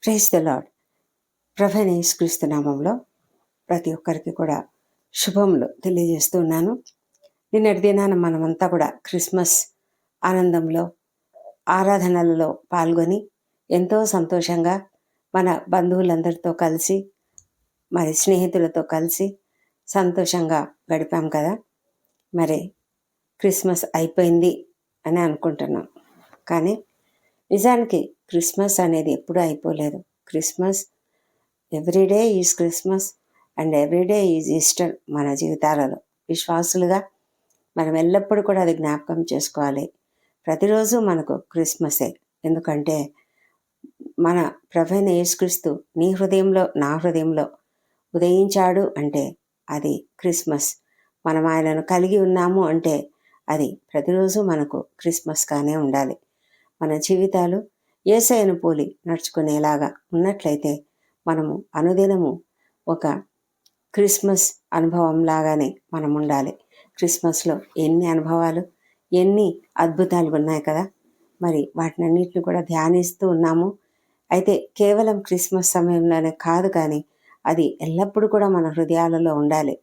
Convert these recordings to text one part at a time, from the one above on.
Praise the lord. ప్రభు అయిన యేసుక్రీస్తు నామంలో ప్రతి ఒక్కరికి కూడా శుభములు తెలియజేస్తూ ఉన్నాను. నిన్నటి దినాన మనమంతా కూడా క్రిస్మస్ ఆనందంలో ఆరాధనలలో పాల్గొని ఎంతో సంతోషంగా మన బంధువులందరితో కలిసి మరి స్నేహితులతో కలిసి సంతోషంగా గడిపాం కదా. మరి క్రిస్మస్ అయిపోయింది అని అనుకుంటున్నాం, కానీ నిజానికి క్రిస్మస్ అనేది ఎప్పుడూ అయిపోలేదు. Christmas everyday is Christmas and everyday is Easter. మన జీవితాలలో విశ్వాసులుగా మనం ఎల్లప్పుడూ కూడా అది జ్ఞాపకం చేసుకోవాలి. ప్రతిరోజు మనకు క్రిస్మసే. ఎందుకంటే మన ప్రభువైన యేసుక్రీస్తు నీ హృదయంలో నా హృదయంలో ఉదయించాడు అంటే అది క్రిస్మస్. మనం ఆయనను కలిగి ఉన్నాము అంటే అది ప్రతిరోజు మనకు క్రిస్మస్గానే ఉండాలి. మన జీవితాలు యేసయ్యను పోలి నడుచుకునేలాగా ఉన్నట్లయితే మనము అనుదినము ఒక క్రిస్మస్ అనుభవం లాగానే మనం ఉండాలి. క్రిస్మస్లో ఎన్ని అనుభవాలు, ఎన్ని అద్భుతాలు ఉన్నాయి కదా. మరి వాటినన్నిటిని కూడా ధ్యానిస్తూ ఉన్నాము. అయితే కేవలం క్రిస్మస్ సమయంలోనే కాదు, కానీ అది ఎల్లప్పుడూ కూడా మన హృదయాలలో ఉండాలి.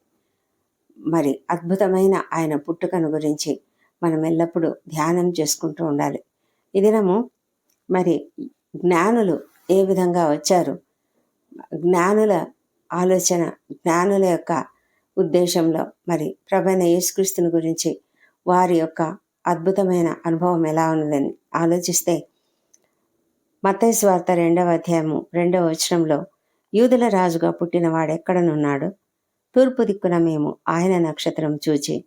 మరి అద్భుతమైన ఆయన పుట్టుకను గురించి మనం ఎల్లప్పుడూ ధ్యానం చేసుకుంటూ ఉండాలి. ఈ దినము మరి జ్ఞానులు ఏ విధంగా వచ్చారు, జ్ఞానుల ఆలోచన, జ్ఞానుల యొక్క ఉద్దేశంలో మరి ప్రభువైన యేసుక్రీస్తుని గురించి వారి యొక్క అద్భుతమైన అనుభవం ఎలా ఉన్నదని ఆలోచిస్తే, మత్తయి సువార్త 2వ అధ్యాయము 2వ వచనంలో, యూదుల రాజుగా పుట్టిన వాడెక్కడనున్నాడు? తూర్పు దిక్కున మేము ఆయన నక్షత్రం చూచి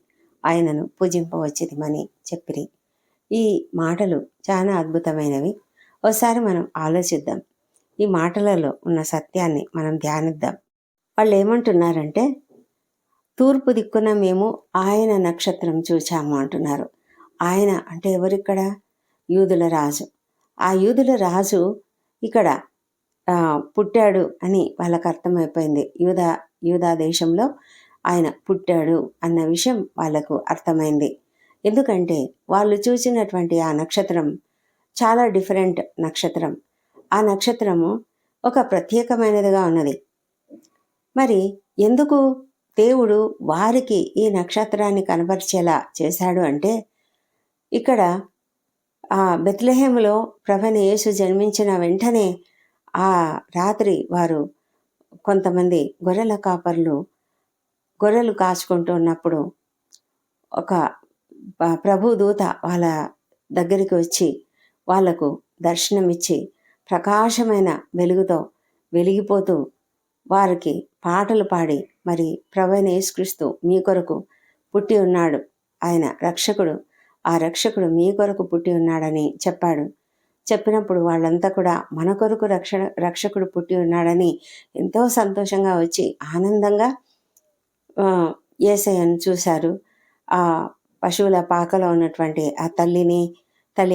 ఆయనను పూజింపవచ్చితిమని చెప్పిరి. ఈ మాటలు చాలా అద్భుతమైనవి. ఒకసారి మనం ఆలోచిద్దాం. ఈ మాటలలో ఉన్న సత్యాన్ని మనం ధ్యానిద్దాం. వాళ్ళు ఏమంటున్నారంటే, తూర్పు దిక్కున మేము ఆయన నక్షత్రం చూచాము అంటున్నారు. ఆయన అంటే ఎవరిక్కడ? యూదుల రాజు. ఆ యూదుల రాజు ఇక్కడ పుట్టాడు అని వాళ్ళకు అర్థమైపోయింది. యూదా దేశంలో ఆయన పుట్టాడు అన్న విషయం వాళ్ళకు అర్థమైంది. ఎందుకంటే వాళ్ళు చూసినటువంటి ఆ నక్షత్రం చాలా డిఫరెంట్ నక్షత్రం. ఆ నక్షత్రము ఒక ప్రత్యేకమైనదిగా ఉన్నది. మరి ఎందుకు దేవుడు వారికి ఈ నక్షత్రాన్ని కనబరిచేలా చేశాడు అంటే, ఇక్కడ బెత్లెహేములో ప్రభువైన యేసు జన్మించిన వెంటనే ఆ రాత్రి వారు కొంతమంది గొర్రెల కాపర్లు గొర్రెలు కాచుకుంటూ ఉన్నప్పుడు ఒక ప్రభు దూత వాళ్ళ దగ్గరికి వచ్చి వాళ్లకు దర్శనమిచ్చి ప్రకాశమైన వెలుగుతో వెలిగిపోతూ వారికి పాటలు పాడి, మరి ప్రభువైన యేసుక్రీస్తు మీ కొరకు పుట్టి ఉన్నాడు, ఆయన రక్షకుడు, ఆ రక్షకుడు మీ కొరకు పుట్టి ఉన్నాడని చెప్పాడు. చెప్పినప్పుడు వాళ్ళంతా కూడా మన కొరకు రక్షకుడు పుట్టి ఉన్నాడని ఎంతో సంతోషంగా వచ్చి ఆనందంగా యేసయ్యను చూశారు. ఆ పశువుల పాకలో ఉన్నటువంటి ఆ తల్లి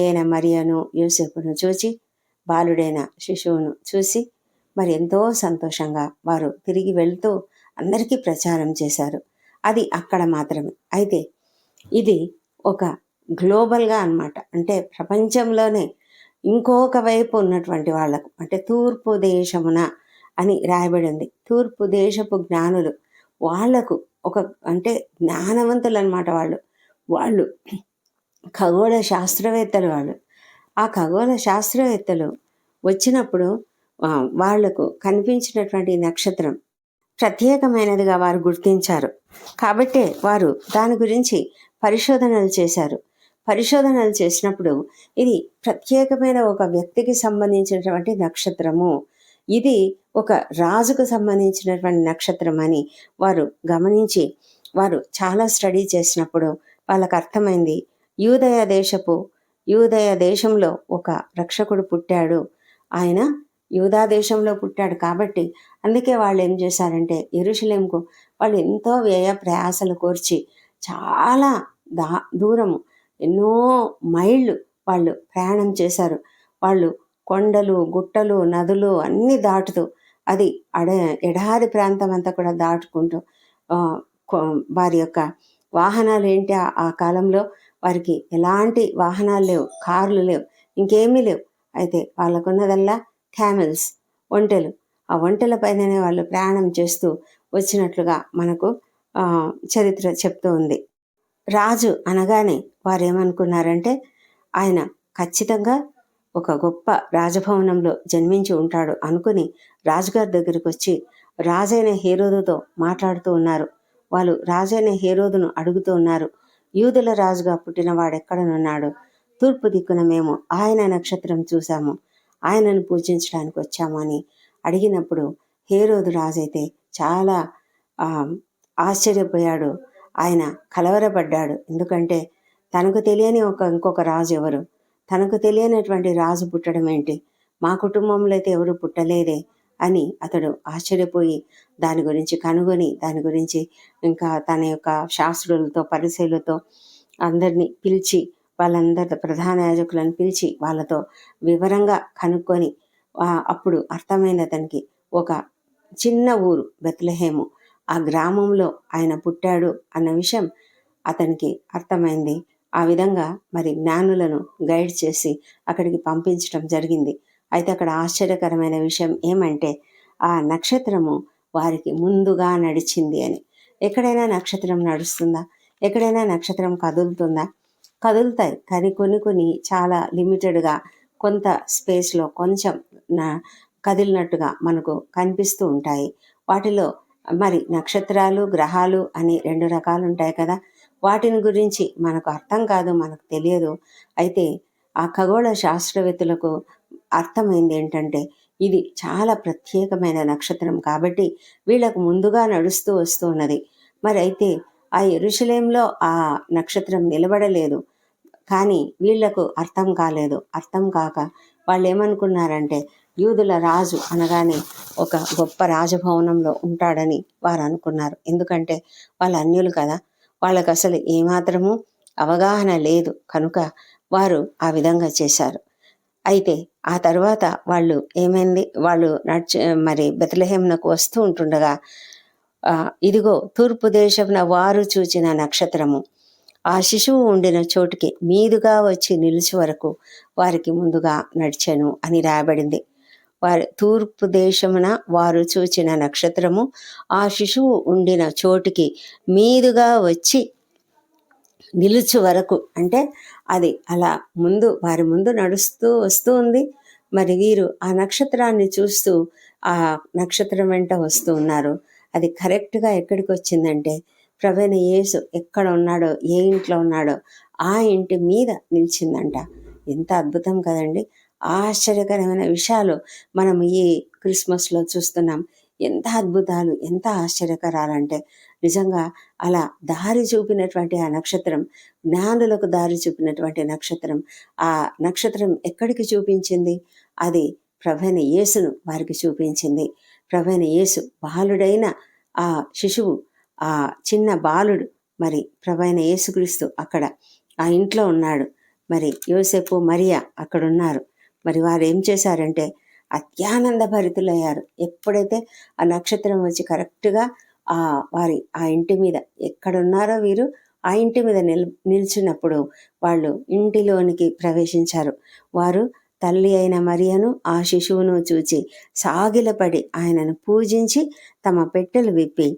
అయిన మరియను, యోసేపును చూచి, బాలుడైన శిశువును చూసి మరి ఎంతో సంతోషంగా వారు తిరిగి వెళ్తూ అందరికీ ప్రచారం చేశారు. అది అక్కడ మాత్రమే. అయితే ఇది ఒక గ్లోబల్గా అన్నమాట. అంటే ప్రపంచంలోనే ఇంకొక వైపు ఉన్నటువంటి వాళ్లకు, అంటే తూర్పు దేశమున అని రాయబడింది. తూర్పు దేశపు జ్ఞానులు, వాళ్లకు ఒక అంటే జ్ఞానవంతులు అన్నమాట. వాళ్ళు ఖగోళ శాస్త్రవేత్తలు. ఆ ఖగోళ శాస్త్రవేత్తలు వచ్చినప్పుడు వాళ్లకు కనిపించినటువంటి నక్షత్రం ప్రత్యేకమైనదిగా వారు గుర్తించారు. కాబట్టే వారు దాని గురించి పరిశోధనలు చేశారు. పరిశోధనలు చేసినప్పుడు ఇది ప్రత్యేకమైన ఒక వ్యక్తికి సంబంధించినటువంటి నక్షత్రము, ఇది ఒక రాజుకు సంబంధించినటువంటి నక్షత్రం అని వారు గమనించి వారు చాలా స్టడీ చేసినప్పుడు వాళ్ళకు అర్థమైంది, యూదయ దేశంలో ఒక రక్షకుడు పుట్టాడు, ఆయన యూదా దేశంలో పుట్టాడు. కాబట్టి అందుకే వాళ్ళు ఏం చేశారంటే, యెరూషలేముకు వాళ్ళు ఎంతో వ్యయ ప్రయాసలు కోర్చి చాలా దూరము, ఎన్నో మైళ్ళు వాళ్ళు ప్రయాణం చేశారు. వాళ్ళు కొండలు, గుట్టలు, నదులు అన్నీ దాటుతూ, అది ఎడారి ప్రాంతం అంతా కూడా దాటుకుంటూ, వారి యొక్క వాహనాలు ఏంటి, ఆ కాలంలో వారికి ఎలాంటి వాహనాలు లేవు, కార్లు లేవు, ఇంకేమీ లేవు. అయితే వాళ్ళకున్నదల్లా క్యామెల్స్, ఒంటెలు. ఆ ఒంటెల పైననే వాళ్ళు ప్రయాణం చేస్తూ వచ్చినట్లుగా మనకు చరిత్ర చెప్తూ ఉంది. రాజు అనగానే వారేమనుకున్నారంటే ఆయన ఖచ్చితంగా ఒక గొప్ప రాజభవనంలో జన్మించి ఉంటాడు అనుకుని రాజుగారి దగ్గరికి వచ్చి రాజైన హేరోదుతో మాట్లాడుతూ ఉన్నారు. వాళ్ళు రాజైన హేరోదును అడుగుతూ ఉన్నారు, యూదుల రాజుగా పుట్టిన వాడెక్కడనున్నాడు? తూర్పు దిక్కున మేము ఆయన నక్షత్రం చూశాము, ఆయనను పూజించడానికి వచ్చాము అని అడిగినప్పుడు హేరోదు రాజైతే చాలా ఆశ్చర్యపోయాడు. ఆయన కలవరపడ్డాడు. ఎందుకంటే తనకు తెలియని ఇంకొక రాజు ఎవరు? తనకు తెలియనటువంటి రాజు పుట్టడం ఏంటి? మా కుటుంబంలో అయితే ఎవరు పుట్టలేదే అని అతడు ఆశ్చర్యపోయి దాని గురించి కనుగొని దాని గురించి ఇంకా తన యొక్క శాస్త్రులతో పరిశీలతో అందరినీ పిలిచి వాళ్ళందరి ప్రధాన యాజకులను పిలిచి వాళ్ళతో వివరంగా కనుక్కొని అప్పుడు అర్థమైంది అతనికి. ఒక చిన్న ఊరు బెత్లెహేము, ఆ గ్రామంలో ఆయన పుట్టాడు అన్న విషయం అతనికి అర్థమైంది. ఆ విధంగా మరి జ్ఞానులను గైడ్ చేసి అక్కడికి పంపించడం జరిగింది. అయితే అక్కడ ఆశ్చర్యకరమైన విషయం ఏమంటే ఆ నక్షత్రము వారికి ముందుగా నడిచింది అని. ఎక్కడైనా నక్షత్రం నడుస్తుందా? ఎక్కడైనా నక్షత్రం కదులుతుందా? కదులుతాయి, కానీ కొన్ని చాలా లిమిటెడ్గా కొంత స్పేస్లో కొంచెం కదిలినట్టుగా మనకు కనిపిస్తూ ఉంటాయి. వాటిలో మరి నక్షత్రాలు గ్రహాలు అని 2 రకాలు ఉంటాయి కదా. వాటిని గురించి మనకు అర్థం కాదు, మనకు తెలియదు. అయితే ఆ ఖగోళ శాస్త్రవేత్తలకు అర్థమైంది ఏంటంటే ఇది చాలా ప్రత్యేకమైన నక్షత్రం కాబట్టి వీళ్ళకు ముందుగా నడుస్తూ వస్తూ ఉన్నది. మరి అయితే ఆ యెరూషలేంలో ఆ నక్షత్రం నిలబడలేదు, కానీ వీళ్లకు అర్థం కాలేదు. అర్థం కాక వాళ్ళు ఏమనుకున్నారంటే యూదుల రాజు అనగానే ఒక గొప్ప రాజభవనంలో ఉంటాడని వారు అనుకున్నారు. ఎందుకంటే వాళ్ళు అన్యులు కదా, వాళ్ళకు అసలు ఏమాత్రము అవగాహన లేదు కనుక వారు ఆ విధంగా చేశారు. అయితే ఆ తర్వాత వాళ్ళు ఏమైంది, వాళ్ళు మరి బెత్లెహేమునకు వస్తూ ఉంటుండగా ఇదిగో తూర్పు దేశమున వారు చూచిన నక్షత్రము ఆ శిశువు ఉండిన చోటుకి మీదుగా వచ్చి నిలిచి వరకు వారికి ముందుగా నడిచెను అని రాయబడింది. వారి తూర్పు దేశమున వారు చూచిన నక్షత్రము ఆ శిశువు ఉండిన చోటుకి మీదుగా వచ్చి నిలుచు వరకు, అంటే అది అలా వారి ముందు నడుస్తూ వస్తూ ఉంది. మరి వీరు ఆ నక్షత్రాన్ని చూస్తూ ఆ నక్షత్రం వెంట వస్తూ ఉన్నారు. అది కరెక్ట్గా ఎక్కడికి వచ్చిందంటే ప్రభువైన యేసు ఎక్కడ ఉన్నాడో, ఏ ఇంట్లో ఉన్నాడో ఆ ఇంటి మీద నిలిచిందంట. ఎంత అద్భుతం కదండి. ఆశ్చర్యకరమైన విషయాలు మనం ఈ క్రిస్మస్లో చూస్తున్నాం. ఎంత అద్భుతాలు, ఎంత ఆశ్చర్యకరాలంటే నిజంగా అలా దారి చూపినటువంటి ఆ నక్షత్రం, జ్ఞానులకు దారి చూపినటువంటి నక్షత్రం, ఆ నక్షత్రం ఎక్కడికి చూపించింది? అది ప్రభువైన యేసును వారికి చూపించింది. ప్రభువైన యేసు బాలుడైన ఆ శిశువు, ఆ చిన్న బాలుడు, మరి ప్రభువైన యేసుక్రీస్తు అక్కడ ఆ ఇంట్లో ఉన్నాడు. మరి యోసేపు మరియా అక్కడ ఉన్నారు. మరి వారు ఏం చేశారంటే అత్యానంద భరితులయ్యారు. ఎప్పుడైతే ఆ నక్షత్రం వచ్చి కరెక్ట్గా వారి ఆ ఇంటి మీద ఎక్కడున్నారో వీరు ఆ ఇంటి మీద నిల్చున్నప్పుడు వాళ్ళు ఇంటిలోనికి ప్రవేశించారు. వారు తల్లి అయిన మరియను ఆ శిశువును చూచి సాగిలపడి ఆయనను పూజించి తమ పెట్టెలు విప్పి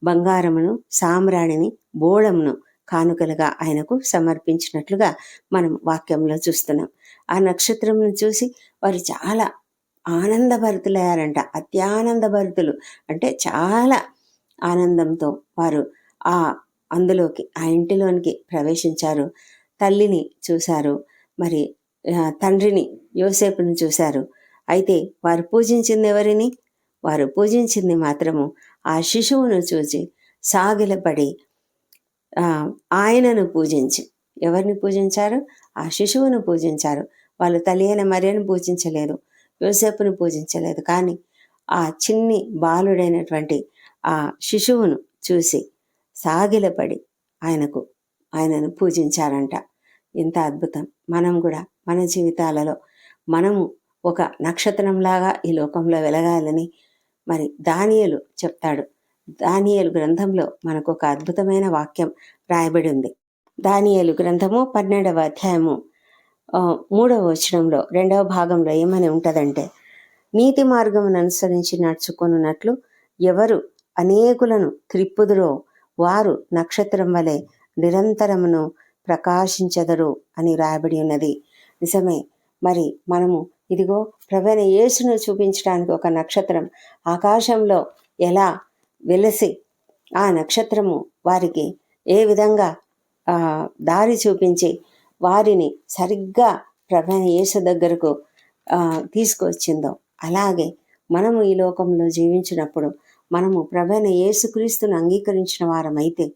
బంగారమును సామ్రాణిని బోళమును కానుకలుగా ఆయనకు సమర్పించినట్లుగా మనం వాక్యంలో చూస్తున్నాం. ఆ నక్షత్రంను చూసి వారు చాలా ఆనందభరితులయ్యారంట. అత్యానందభరితులు అంటే చాలా ఆనందంతో వారు అందులోకి ఆ ఇంటిలోనికి ప్రవేశించారు. తల్లిని చూశారు, మరి తండ్రిని యోసేపుని చూశారు. అయితే వారు పూజించింది ఎవరిని? వారు పూజించింది మాత్రము ఆ శిశువును చూచి సాగిలపడి ఆయనను పూజించి. ఎవరిని పూజించారు? ఆ శిశువును పూజించారు. వాళ్ళు తల్లి అయిన మరియను పూజించలేదు, యోసేపును పూజించలేదు, కానీ ఆ చిన్ని బాలుడైనటువంటి ఆ శిశువును చూసి సాగిలపడి ఆయనను పూజించారంట. ఎంత అద్భుతం. మనం కూడా మన జీవితాలలో మనము ఒక నక్షత్రంలాగా ఈ లోకంలో వెలగాలని మరి దానియేలు చెప్తాడు. దానియేలు గ్రంథంలో మనకు ఒక అద్భుతమైన వాక్యం రాయబడి ఉంది. దానియేలు గ్రంథము 12వ అధ్యాయము 3వ వచనంలో 2వ భాగంలో ఏమని ఉంటుందంటే నీతి మార్గమును అనుసరించి నడుచుకొనున్నట్లు ఎవరు అనేకులను త్రిప్పుదురో వారు నక్షత్రం వలె నిరంతరమును ప్రకాశించెదరు అని రాయబడి ఉన్నది. నిజమే. మరి మనము ఇదిగో ప్రభువైన యేసును చూపించడానికి ఒక నక్షత్రం ఆకాశంలో ఎలా వెలసి ఆ నక్షత్రము వారికి ఏ విధంగా దారి చూపించి వారిని సరిగ్గా ప్రభువైన యేసు దగ్గరకు తీసుకొచ్చిందో, అలాగే మనము ఈ లోకంలో జీవించినప్పుడు మనము ప్రభువైన యేసుక్రీస్తును అంగీకరించిన వారమైతే,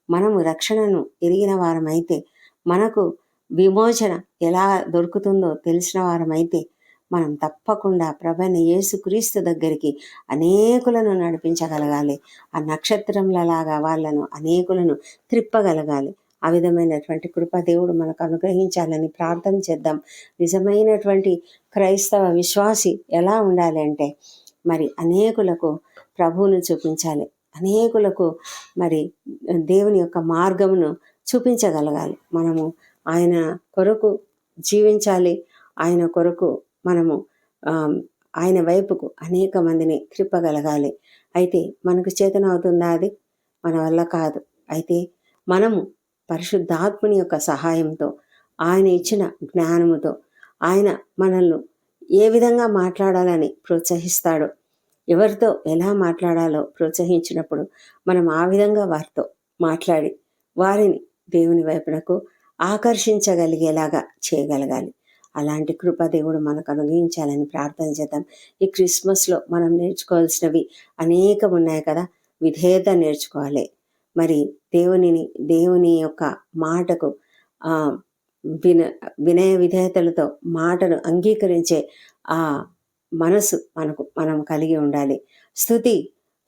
మనము రక్షణను ఎరిగిన వారమైతే, మనకు విమోచన ఎలా దొరుకుతుందో తెలిసిన వారమైతే, మనం తప్పకుండా ప్రభువైన యేసుక్రీస్తు దగ్గరికి అనేకులను నడిపించగలగాలి. ఆ నక్షత్రంలలాగా వాళ్ళను అనేకులను త్రిప్పగలగాలి. ఆ విధమైనటువంటి కృప దేవుడు మనకు అనుగ్రహించాలని ప్రార్థన చేద్దాం. నిజమైనటువంటి క్రైస్తవ విశ్వాసి ఎలా ఉండాలి అంటే, మరి అనేకులకు ప్రభువును చూపించాలి, అనేకులకు మరి దేవుని యొక్క మార్గమును చూపించగలగాలి. మనము ఆయన కొరకు జీవించాలి. ఆయన కొరకు మనము ఆయన వైపుకు అనేక మందిని త్రిప్పగలగాలి. అయితే మనకు చేతనవుతుందా? అది మన వల్ల కాదు. అయితే మనము పరిశుద్ధాత్ముని యొక్క సహాయంతో, ఆయన ఇచ్చిన జ్ఞానముతో, ఆయన మనల్ని ఏ విధంగా మాట్లాడాలని ప్రోత్సహిస్తాడో, ఎవరితో ఎలా మాట్లాడాలో ప్రోత్సహించినప్పుడు మనం ఆ విధంగా వారితో మాట్లాడి వారిని దేవుని వైపునకు ఆకర్షించగలిగేలాగా చేయగలగాలి. అలాంటి కృప దేవుడు మనకు అనుగ్రహించాలని ప్రార్థన చేద్దాం. ఈ క్రిస్మస్లో మనం నేర్చుకోవాల్సినవి అనేకం ఉన్నాయి కదా. విధేయత నేర్చుకోవాలి. మరి దేవుని యొక్క మాటకు వినయ విధేయతలతో మాటను అంగీకరించే ఆ మనసు మనం కలిగి ఉండాలి.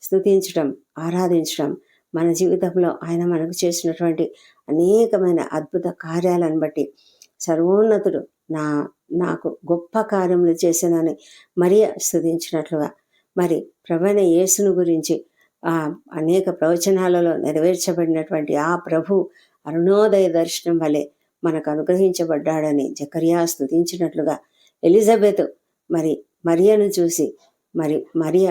స్తుతించడం, ఆరాధించడం, మన జీవితంలో ఆయన మనకు చేసినటువంటి అనేకమైన అద్భుత కార్యాలను బట్టి సర్వోన్నతుడు నాకు గొప్ప కార్యములు చేసినని మరియ స్తుతించినట్లుగా, మరి ప్రభువైన యేసును గురించి అనేక ప్రవచనాలలో నెరవేర్చబడినటువంటి ఆ ప్రభు అరుణోదయ దర్శనం వలె మనకు అనుగ్రహించబడ్డాడని జకర్యా స్తుతించినట్లుగా, ఎలిజబెత్ మరియను చూసి మరియ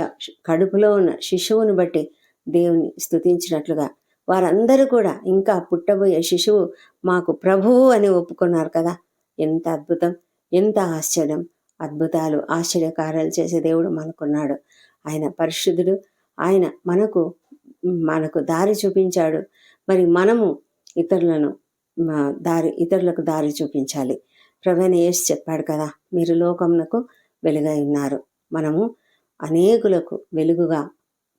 కడుపులో ఉన్న శిశువును బట్టి దేవుని స్తుతించినట్లుగా, వారందరూ కూడా ఇంకా పుట్టబోయే శిశువు మాకు ప్రభువు అని ఒప్పుకున్నారు కదా. ఎంత అద్భుతం, ఎంత ఆశ్చర్యం! అద్భుతాలు, ఆశ్చర్యకార్యాలు చేసే దేవుడు మనకున్నాడు. ఆయన పరిశుద్ధుడు. ఆయన మనకు దారి చూపించాడు. మరి మనము ఇతరులకు దారి చూపించాలి. ప్రభువైన యేసు చెప్పాడు కదా, మీరు లోకమునకు వెలుగై ఉన్నారు. మనము అనేకులకు వెలుగుగా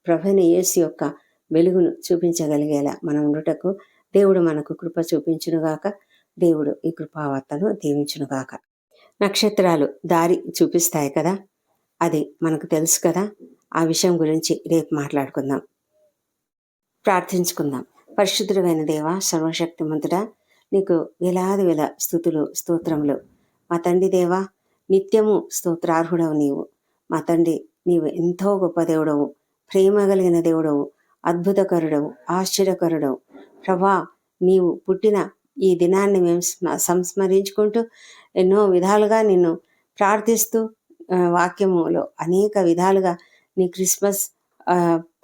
ప్రభువైన యేసు యొక్క వెలుగును చూపించగలిగేలా మనం ఉండుటకు దేవుడు మనకు కృప చూపించునుగాక. దేవుడు ఈ కృపావార్తను దీవించునుగాక. నక్షత్రాలు దారి చూపిస్తాయి కదా, అది మనకు తెలుసు కదా. ఆ విషయం గురించి రేపు మాట్లాడుకుందాం. ప్రార్థించుకుందాం. పరిశుద్ధుడైన దేవ, సర్వశక్తిమంతుడా, నీకు వేలాది వేల స్తుతులు, స్తోత్రములు. మా తండ్రి దేవా, నిత్యము స్తోత్రార్హుడవు నీవు. మా తండ్రి, నీవు ఎంతో గొప్ప దేవుడవు, ప్రేమ కలిగిన దేవుడవు, అద్భుతకరుడవు, ఆశ్చర్యకరుడవు. ప్రభా, నీవు పుట్టిన ఈ దినాన్ని మేము సంస్మరించుకుంటూ ఎన్నో విధాలుగా నిన్ను ప్రార్థిస్తూ వాక్యములో అనేక విధాలుగా నీ క్రిస్మస్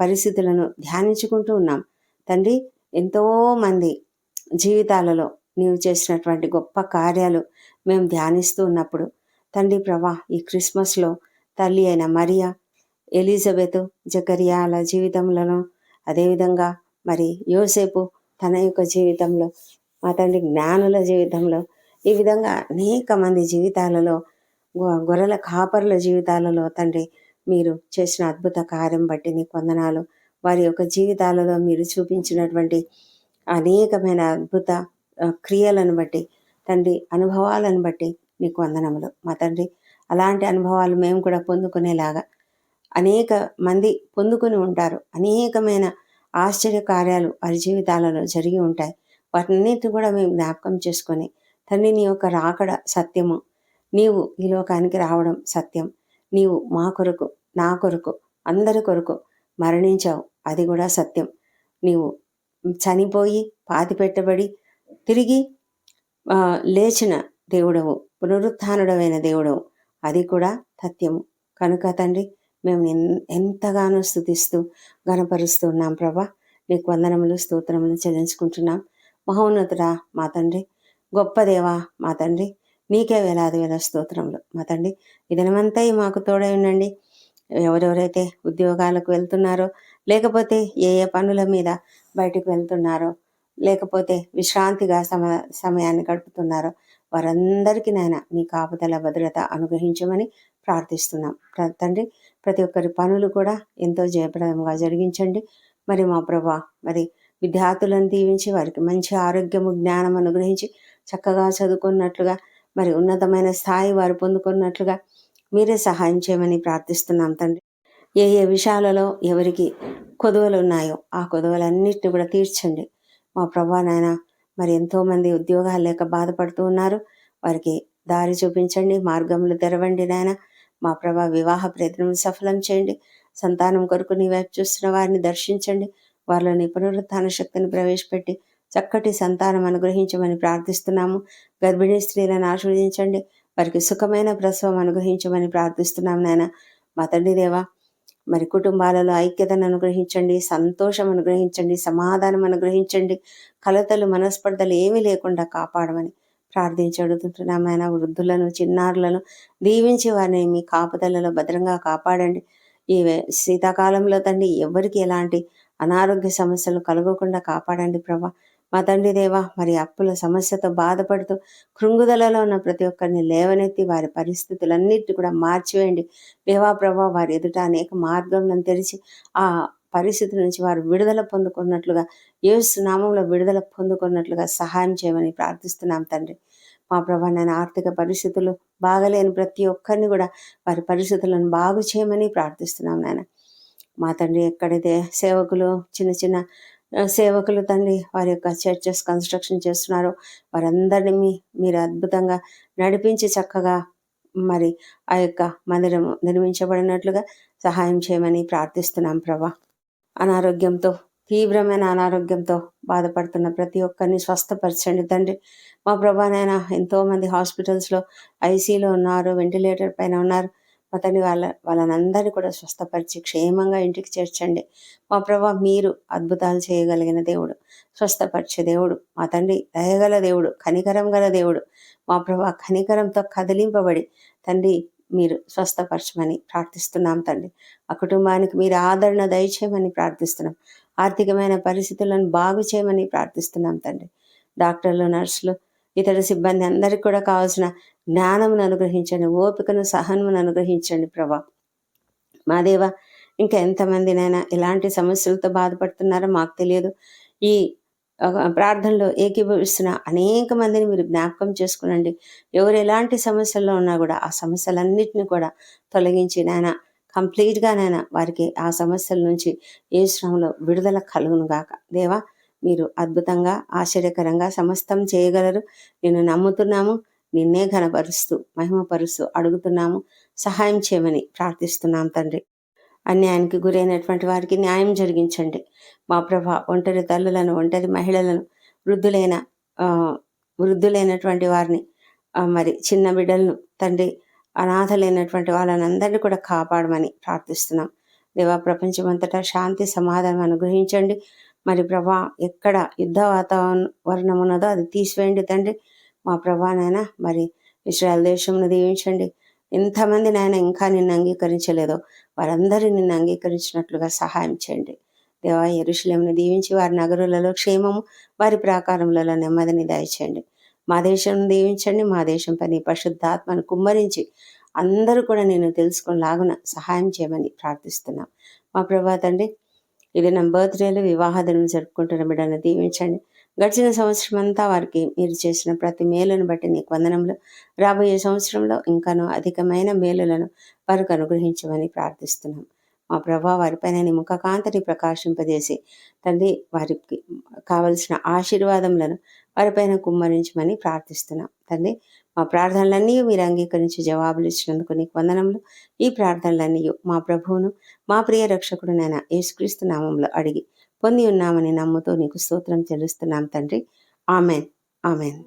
పరిస్థితులను ధ్యానించుకుంటూ ఉన్నాం. తండ్రి, ఎంతోమంది జీవితాలలో నీవు చేసినటువంటి గొప్ప కార్యాలు మేము ధ్యానిస్తూ ఉన్నప్పుడు తండ్రి ప్రభా, ఈ క్రిస్మస్లో తల్లి అయిన మరియా, ఎలిజబెత్, జకర్యాల జీవితంలో, అదేవిధంగా మరి యోసేపు తన యొక్క జీవితంలో, మా తండ్రి జ్ఞానుల జీవితంలో, ఈ విధంగా అనేక మంది జీవితాలలో, గొర్రెల కాపరుల జీవితాలలో తండ్రి మీరు చేసిన అద్భుత కార్యం బట్టి నీకు వందనాలు. వారి యొక్క జీవితాలలో మీరు చూపించినటువంటి అనేకమైన అద్భుత క్రియలను బట్టి తండ్రి, అనుభవాలను బట్టి నీకు వందనములు. మా తండ్రి, అలాంటి అనుభవాలు మేము కూడా పొందుకునేలాగా అనేక మంది పొందుకొని ఉంటారు. అనేకమైన ఆశ్చర్య కార్యాలు వారి జీవితాలలో జరిగి ఉంటాయి. వాటిన్నిటిని కూడా మేము జ్ఞాపకం చేసుకొని తండ్రి, నీ యొక్క రాకడ సత్యము, నీవు ఈ లోకానికి రావడం సత్యం, నీవు మా కొరకు, నా కొరకు, అందరి కొరకు మరణించావు, అది కూడా సత్యం. నీవు చనిపోయి పాతిపెట్టబడి తిరిగి లేచిన దేవుడవు, పునరుత్థానుడమైన దేవుడవు, అది కూడా సత్యము. కనుక తండ్రి మేము ఎంతగానో స్తుతిస్తూ ఘనపరుస్తూ ఉన్నాం ప్రభా. నీకు వందనములు స్తోత్రములు చెల్లించుకుంటున్నాం. మహోన్నతుడా మా తండ్రి, గొప్ప దేవా మా తండ్రి, నీకే వేలాది వేల స్తోత్రములు మా తండ్రి. ఈ దినమంతా మాకు తోడై ఉండండి. ఎవరెవరైతే ఉద్యోగాలకు వెళ్తున్నారో, లేకపోతే ఏ ఏ పనుల మీద బయటకు వెళ్తున్నారో, లేకపోతే విశ్రాంతిగా సమయాన్ని గడుపుతున్నారో, వారందరికీ నాయన మీ కాపుదల భద్రత అనుగ్రహించమని ప్రార్థిస్తున్నాం తండ్రి. ప్రతి ఒక్కరి పనులు కూడా ఎంతో జయప్రదంగా జరిగించండి. మరి మా ప్రభా, మరి విద్యార్థులను దీవించి వారికి మంచి ఆరోగ్యము జ్ఞానం అనుగ్రహించి చక్కగా చదువుకున్నట్లుగా, మరి ఉన్నతమైన స్థాయి వారు పొందుకున్నట్లుగా మీరే సహాయం చేయమని ప్రార్థిస్తున్నాం తండ్రి. ఏ ఏ విషయాలలో ఎవరికి కొదువలు ఉన్నాయో ఆ కొదువలన్నిటిని కూడా తీర్చండి మా ప్రభా నాయన. మరి ఎంతోమంది ఉద్యోగాలు లేక బాధపడుతూ ఉన్నారు. వారికి దారి చూపించండి, మార్గములు తెరవండి నాయన. మా ప్రభా వివాహ ప్రయత్నం సఫలం చేయండి. సంతానం కొరకు నీ వైపు చూస్తున్న వారిని దర్శించండి. వారిలోని పునరుత్థాన శక్తిని ప్రవేశపెట్టి చక్కటి సంతానం అనుగ్రహించమని ప్రార్థిస్తున్నాము. గర్భిణీ స్త్రీలను ఆశీర్వదించండి. వారికి సుఖమైన ప్రసవం అనుగ్రహించమని ప్రార్థిస్తున్నాం నాయన. మా తండ్రి దేవా, మరి కుటుంబాలలో ఐక్యతను అనుగ్రహించండి, సంతోషం అనుగ్రహించండి, సమాధానం అనుగ్రహించండి. కలతలు మనస్పర్ధలు ఏమీ లేకుండా కాపాడమని ప్రార్థించి అడుగుతుంటున్నాం నాయన. వృద్ధులను చిన్నారులను దీవించి వారిని మీ కాపుదలలో భద్రంగా కాపాడండి. ఈ శీతాకాలంలో తండ్రి ఎవరికి ఎలాంటి అనారోగ్య సమస్యలు కలగకుండా కాపాడండి ప్రభా. మా తండ్రి దేవా, మరి అప్పుల సమస్యతో బాధపడుతూ కృంగుదలలో ఉన్న ప్రతి ఒక్కరిని లేవనెత్తి వారి పరిస్థితులన్నిటి కూడా మార్చివేయండి దేవా ప్రభా. వారి ఎదుట అనేక మార్గంలను తెరిచి ఆ పరిస్థితి నుంచి వారు విడుదల పొందుకున్నట్లుగా, యేసు నామంలో విడుదల పొందుకున్నట్లుగా సహాయం చేయమని ప్రార్థిస్తున్నాం తండ్రి. మా ప్రభా, నేను ఆర్థిక పరిస్థితులు బాగలేని ప్రతి ఒక్కరిని కూడా వారి పరిస్థితులను బాగు చేయమని ప్రార్థిస్తున్నాం నాయన. మా తండ్రి, ఎక్కడైతే సేవకులు చిన్న చిన్న సేవకులు తండ్రి వారి యొక్క చర్చెస్ కన్స్ట్రక్షన్ చేస్తున్నారో వారందరినీ మీరు అద్భుతంగా నడిపించి చక్కగా మరి ఆ యొక్క మందిరము నిర్మించబడినట్లుగా సహాయం చేయమని ప్రార్థిస్తున్నాం ప్రభా. అనారోగ్యంతో, తీవ్రమైన అనారోగ్యంతో బాధపడుతున్న ప్రతి ఒక్కరిని స్వస్థపరచండి తండ్రి. మా ప్రభానైనా ఎంతోమంది హాస్పిటల్స్లో ఐసీలో ఉన్నారు, వెంటిలేటర్ పైన ఉన్నారు. మా తండ్రి వాళ్ళనందరినీ కూడా స్వస్థపరిచి క్షేమంగా ఇంటికి చేర్చండి. మా ప్రభా, మీరు అద్భుతాలు చేయగలిగిన దేవుడు, స్వస్థపరిచే దేవుడు, మా తండ్రి దయగల దేవుడు, కనికరం గల దేవుడు. మా ప్రభా, కనికరంతో కదిలింపబడి తండ్రి మీరు స్వస్థపరచమని ప్రార్థిస్తున్నాం తండ్రి. ఆ కుటుంబానికి మీరు ఆదరణ దయచేయమని ప్రార్థిస్తున్నాం. ఆర్థికమైన పరిస్థితులను బాగు చేయమని ప్రార్థిస్తున్నాం తండ్రి. డాక్టర్లు, నర్సులు, ఇతర సిబ్బంది అందరికీ కూడా కావాల్సిన జ్ఞానమును అనుగ్రహించండి, ఓపికను సహనమును అనుగ్రహించండి ప్రభా. మా దేవ, ఇంకా ఎంతమందినైనా ఎలాంటి సమస్యలతో బాధపడుతున్నారో మాకు తెలియదు. ఈ ప్రార్థనలో ఏకీభవిస్తున్న అనేక మందిని మీరు జ్ఞాపకం చేసుకునండి. ఎవరు ఎలాంటి సమస్యల్లో ఉన్నా కూడా ఆ సమస్యలన్నిటిని కూడా తొలగించి నాయన కంప్లీట్గా నాయన వారికి ఆ సమస్యల నుంచి ఏ శ్రమలో విడుదల కలుగును గాక. దేవా, మీరు అద్భుతంగా ఆశ్చర్యకరంగా సమస్తం చేయగలరు. నేను నమ్ముతున్నాము. నిన్నే ఘనపరుస్తూ మహిమపరుస్తూ అడుగుతున్నాము. సహాయం చేయమని ప్రార్థిస్తున్నాం తండ్రి. అన్యాయానికి గురైనటువంటి వారికి న్యాయం జరిగించండి మా ప్రభా. ఒంటరి తల్లులను, ఒంటరి మహిళలను, వృద్ధులైనటువంటి వారిని, మరి చిన్న బిడ్డలను తండ్రి, అనాథలైనటువంటి వాళ్ళనందరినీ కూడా కాపాడమని ప్రార్థిస్తున్నాం దేవా. ప్రపంచమంతటా శాంతి సమాధానం అనుగ్రహించండి. మరి ప్రభా, ఎక్కడ యుద్ధ వాతావరణం ఉన్నదో అది తీసివేయండి తండ్రి. మా ప్రభా నాయన, మరి ఇశ్రాయేల్ దేశంను దీవించండి. ఎంతమంది నాయన ఇంకా నిన్ను అంగీకరించలేదో వారందరూ నిన్ను అంగీకరించినట్లుగా సహాయం చేయండి దేవా. యెరూషలేమును దీవించి వారి నగరులలో క్షేమము, వారి ప్రాకారములలో నెమ్మదిని దయచేయండి. మా దేశం దీవించండి. మా దేశంపై నీ పరిశుద్ధాత్మను కుమ్మరించి అందరూ కూడా నేను తెలుసుకునేలాగున సహాయం చేయమని ప్రార్థిస్తున్నాం మా ప్రభా తండ్రి. ఇది నా బర్త్డేలు, వివాహ దినం జరుపుకుంటున్న బిడ్డలను దీవించండి. గడిచిన సంవత్సరం అంతా వారికి మీరు చేసిన ప్రతి మేలును బట్టి నీకు వందనములు. రాబోయే సంవత్సరంలో ఇంకాను అధికమైన మేలులను వారికి అనుగ్రహించమని ప్రార్థిస్తున్నాం మా ప్రభా. వారిపైన నీ ముఖకాంతిని ప్రకాశింపజేసి తండ్రి వారికి కావలసిన ఆశీర్వాదములను వారిపైన కుమ్మరించమని ప్రార్థిస్తున్నాం తండ్రి. మా ప్రార్థనలన్నీ మీరు అంగీకరించి జవాబులు ఇచ్చినందుకు నీకు వందనములు. ఈ ప్రార్థనలన్నీ మా ప్రభువును, మా ప్రియ రక్షకుడునైన యేసుక్రీస్తు నామంలో అడిగి పొంది ఉన్నామని నమ్ముతూ నీకు స్తోత్రం చెల్లిస్తున్నాం తండ్రి. Amen, amen.